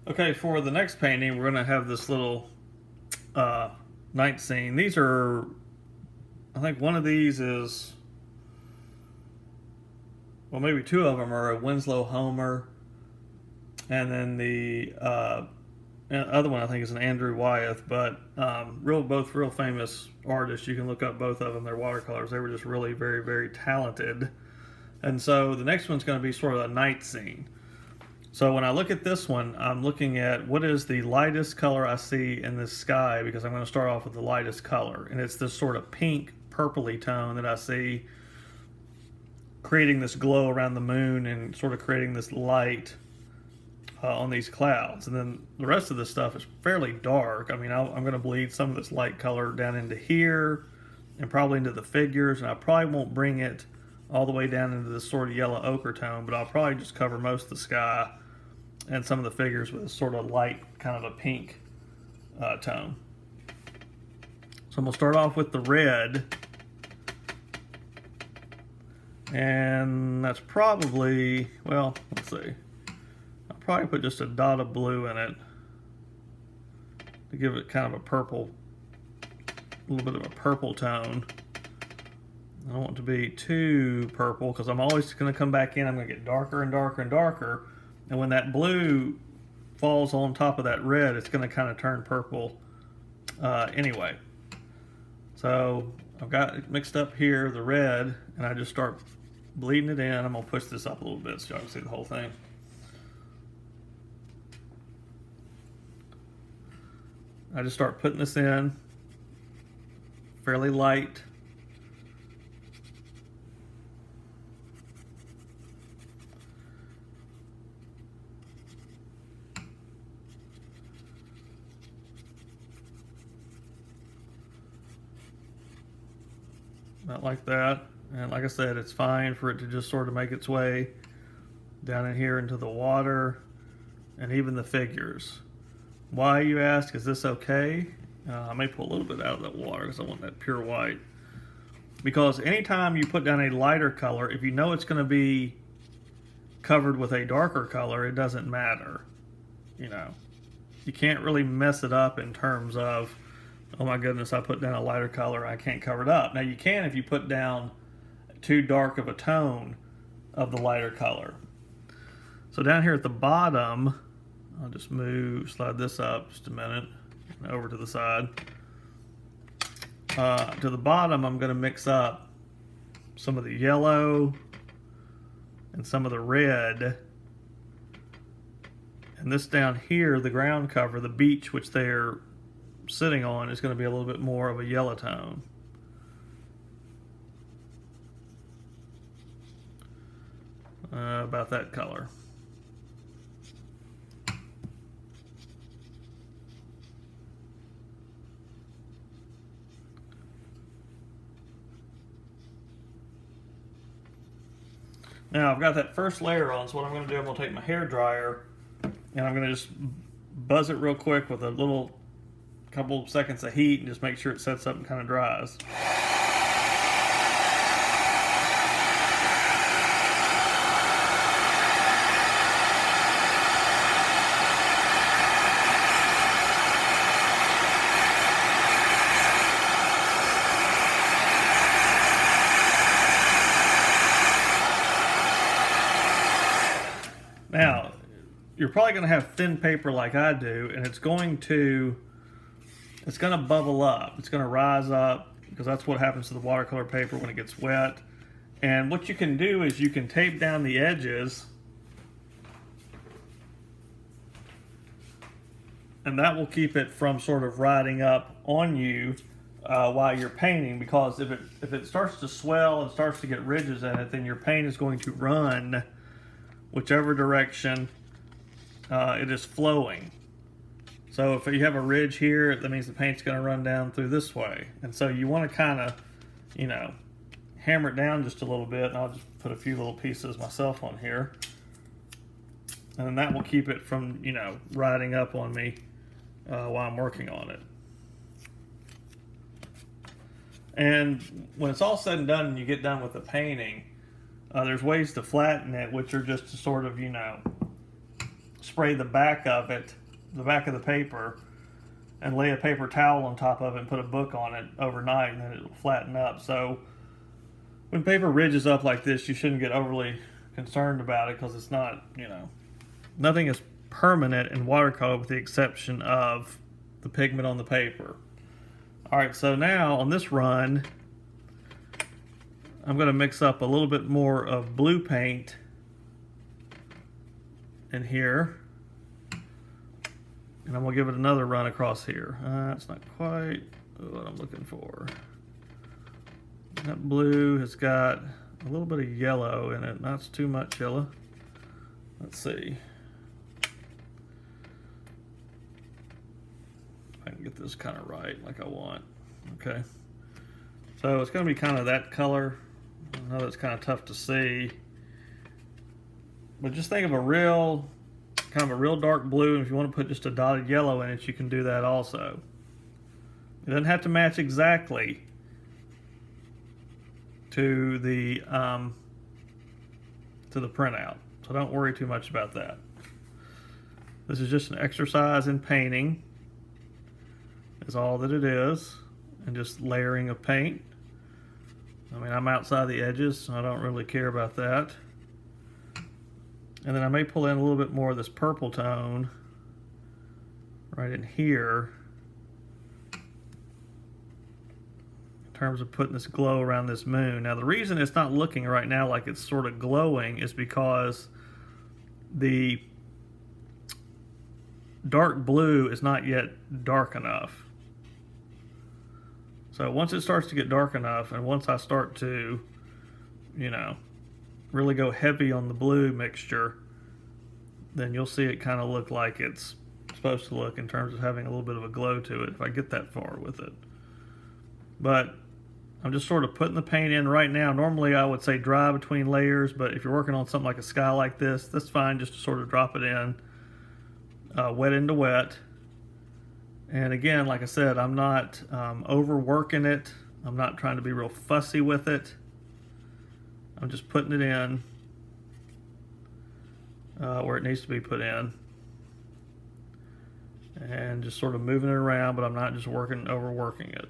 Okay, for the next painting, we're going to have this little night scene. These are, I think one of these is, well, maybe two of them are a Winslow Homer, and then the other one I think is an Andrew Wyeth. But both real famous artists. You can look up both of them. They're watercolors. They were just really very very talented. And so the next one's going to be sort of a night scene. So when I look at this one, I'm looking at what is the lightest color I see in this sky, because I'm going to start off with the lightest color. And it's this sort of pink purpley tone that I see creating this glow around the moon and sort of creating this light on these clouds. And then the rest of this stuff is fairly dark. I mean, I'm going to bleed some of this light color down into here and probably into the figures. And I probably won't bring it all the way down into this sort of yellow ochre tone, but I'll probably just cover most of the sky and some of the figures with a sort of light, kind of a pink tone. So I'm going to start off with the red. And that's probably, well, let's see. I'll probably put just a dot of blue in it to give it kind of a purple, a little bit of a purple tone. I don't want it to be too purple because I'm always going to come back in. I'm going to get darker and darker and darker. And when that blue falls on top of that red, it's going to kind of turn purple anyway. So I've got it mixed up here, the red, and I just start bleeding it in. I'm going to push this up a little bit so y'all can see the whole thing. I just start putting this in fairly light. About like that. And like I said, it's fine for it to just sort of make its way down in here into the water and even the figures. Why, you ask? Is this okay? I may pull a little bit out of that water because I want that pure white. Because anytime you put down a lighter color, if you know it's going to be covered with a darker color, it doesn't matter. You know, you can't really mess it up in terms of, oh my goodness, I put down a lighter color, I can't cover it up. Now you can if you put down too dark of a tone of the lighter color. So down here at the bottom, I'll just slide this up just a minute, over to the side. To the bottom, I'm going to mix up some of the yellow and some of the red. And this down here, the ground cover, the beach which they're sitting on, is going to be a little bit more of a yellow tone. About that color. Now I've got that first layer on, so what I'm going to do, I'm going to take my hair dryer and I'm going to just buzz it real quick with a little couple of seconds of heat and just make sure it sets up and kind of dries. Now, you're probably going to have thin paper like I do, and it's going to bubble up. It's going to rise up, because that's what happens to the watercolor paper when it gets wet. And what you can do is you can tape down the edges, and that will keep it from sort of riding up on you while you're painting, because if it starts to swell and starts to get ridges in it, then your paint is going to run whichever direction it is flowing. So if you have a ridge here, that means the paint's going to run down through this way. And so you want to kind of, you know, hammer it down just a little bit. And I'll just put a few little pieces myself on here. And then that will keep it from, you know, riding up on me while I'm working on it. And when it's all said and done and you get done with the painting, there's ways to flatten it, which are just to sort of, you know, spray the back of it, the back of the paper, and lay a paper towel on top of it and put a book on it overnight, and then it'll flatten up. So when paper ridges up like this, you shouldn't get overly concerned about it because it's not, nothing is permanent in watercolor with the exception of the pigment on the paper. All right, so now on this run, I'm going to mix up a little bit more of blue paint in here. And I'm going to give it another run across here. That's not quite what I'm looking for. That blue has got a little bit of yellow in it, not too much yellow. Let's see. If I can get this kind of right like I want. Okay. So it's going to be kind of that color. I know that's kind of tough to see. But just think of a real dark blue, and if you want to put just a dotted yellow in it, you can do that also. It doesn't have to match exactly to the printout, so don't worry too much about that. This is just an exercise in painting, is all that it is, and just layering of paint. I mean, I'm outside the edges, so I don't really care about that. And then I may pull in a little bit more of this purple tone right in here in terms of putting this glow around this moon. Now the reason it's not looking right now like it's sort of glowing is because the dark blue is not yet dark enough. So once it starts to get dark enough, and once I start to, really go heavy on the blue mixture, then you'll see it kind of look like it's supposed to look in terms of having a little bit of a glow to it if I get that far with it. But I'm just sort of putting the paint in right now. Normally I would say dry between layers, but if you're working on something like a sky like this, that's fine just to sort of drop it in, wet into wet. And again, like I said, I'm not overworking it. I'm not trying to be real fussy with it. I'm just putting it in where it needs to be put in. And just sort of moving it around, but I'm not just overworking it.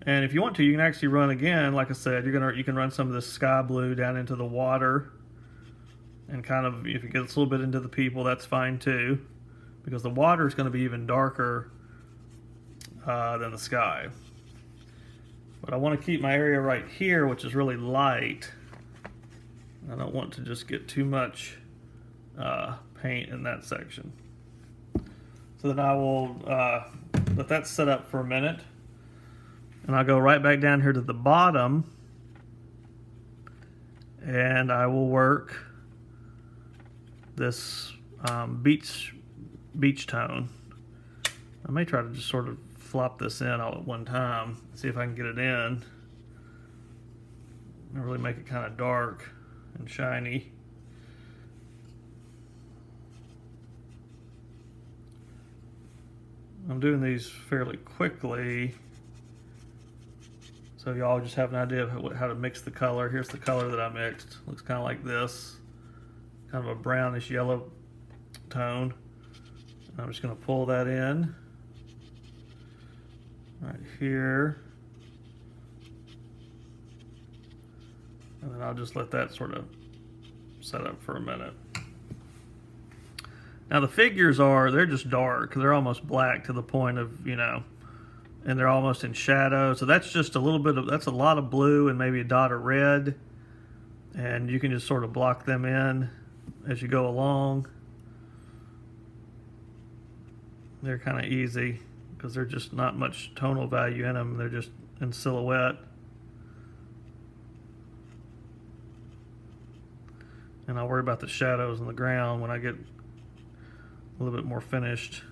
And if you want to, you can actually run again. Like I said, you can run some of this sky blue down into the water, and kind of, if it gets a little bit into the people, that's fine too, because the water is going to be even darker than the sky. But I want to keep my area right here, which is really light. I don't want to just get too much paint in that section. So then I will let that set up for a minute. And I'll go right back down here to the bottom. And I will work this beach tone. I may try to just sort of flop this in all at one time, see if I can get it in and really make it kind of dark and shiny. I'm doing these fairly quickly so y'all just have an idea of how to mix the color. Here's the color that I mixed. Looks kind of like this, kind of a brownish yellow tone. I'm just going to pull that in right here, and then I'll just let that sort of set up for a minute. Now the figures they're just dark. They're almost black to the point of, and they're almost in shadow. So that's just that's a lot of blue and maybe a dot of red, and you can just sort of block them in as you go along. They're kind of easy because they're just not much tonal value in them. They're just in silhouette. And I'll worry about the shadows on the ground when I get a little bit more finished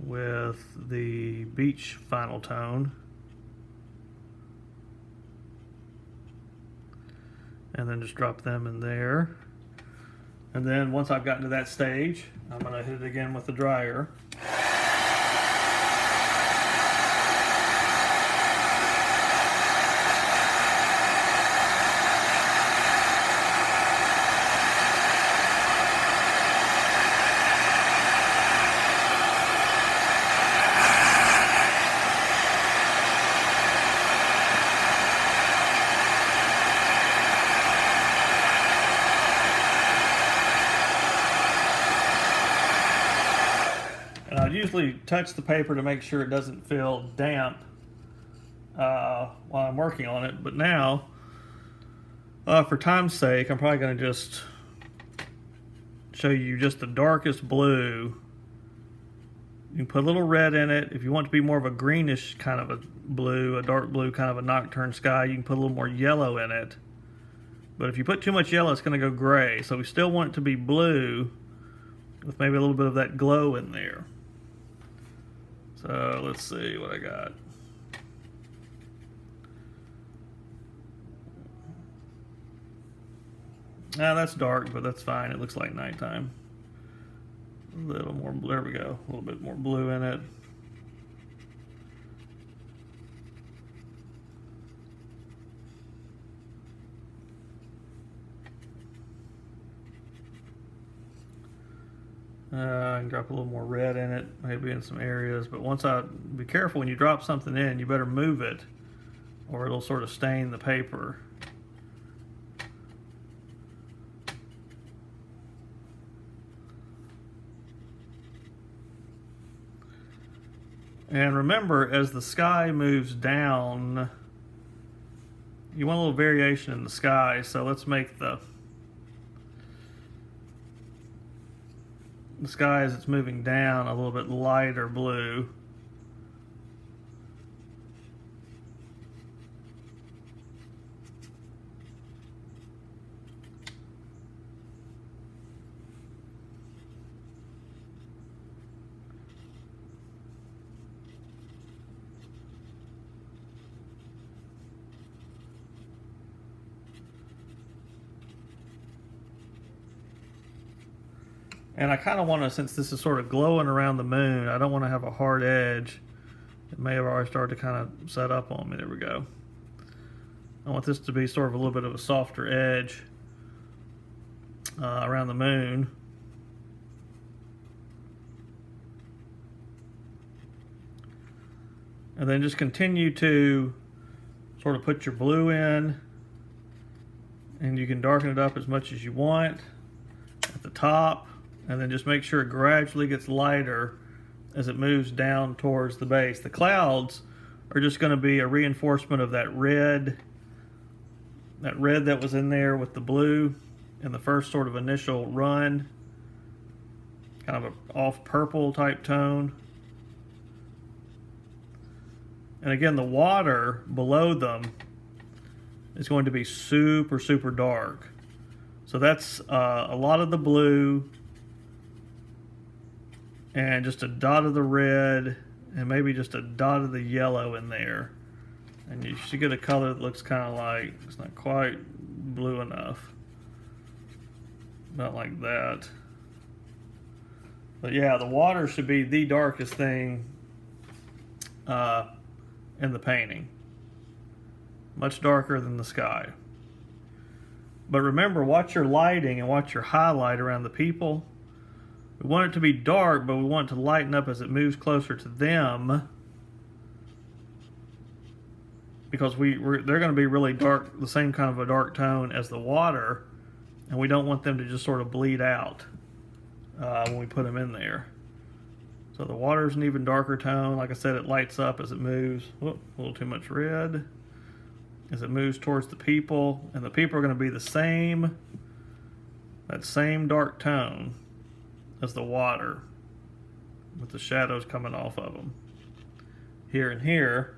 with the beach final tone. And then just drop them in there. And then once I've gotten to that stage, I'm going to hit it again with the dryer. I usually touch the paper to make sure it doesn't feel damp while I'm working on it, but now, for time's sake, I'm probably going to just show you just the darkest blue. You can put a little red in it. If you want to be more of a greenish kind of a blue, a dark blue kind of a nocturne sky, you can put a little more yellow in it. But if you put too much yellow, it's going to go gray. So we still want it to be blue with maybe a little bit of that glow in there. So let's see what I got. Now that's dark, but that's fine. It looks like nighttime. A little more, there we go. A little bit more blue in it. I can drop a little more red in it, maybe in some areas. But be careful when you drop something in, you better move it or it'll sort of stain the paper. And remember, as the sky moves down, you want a little variation in the sky, so let's make the sky as it's moving down a little bit lighter blue. And I kind of want to, since this is sort of glowing around the moon, I don't want to have a hard edge. It may have already started to kind of set up on me. There we go. I want this to be sort of a little bit of a softer edge around the moon. And then just continue to sort of put your blue in, and you can darken it up as much as you want at the top. And then just make sure it gradually gets lighter as it moves down towards the base. The clouds are just going to be a reinforcement of that red that was in there with the blue in the first sort of initial run. Kind of an off purple type tone. And again, the water below them is going to be super, super dark. So that's a lot of the blue, and just a dot of the red, and maybe just a dot of the yellow in there. And you should get a color that looks kind of like, it's not quite blue enough. Not like that. But yeah, the water should be the darkest thing in the painting. Much darker than the sky. But remember, watch your lighting and watch your highlight around the people. We want it to be dark, but we want it to lighten up as it moves closer to them, because they're going to be really dark, the same kind of a dark tone as the water, and we don't want them to just sort of bleed out when we put them in there. So the water's an even darker tone. Like I said, it lights up as it moves. Whoop, a little too much red. As it moves towards the people, and the people are going to be the same, that same dark tone as the water, with the shadows coming off of them here and here.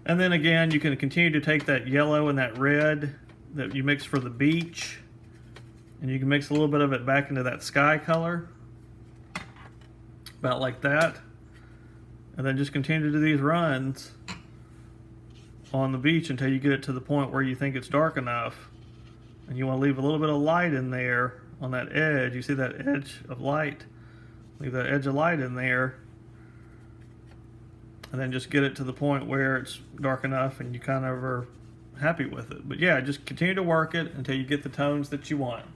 And then again, you can continue to take that yellow and that red that you mix for the beach, and you can mix a little bit of it back into that sky color, about like that. And then just continue to do these runs on the beach until you get it to the point where you think it's dark enough, and you want to leave a little bit of light in there on that edge. You see that edge of light? Leave that edge of light in there, and then just get it to the point where it's dark enough and you kind of are happy with it. But yeah, just continue to work it until you get the tones that you want.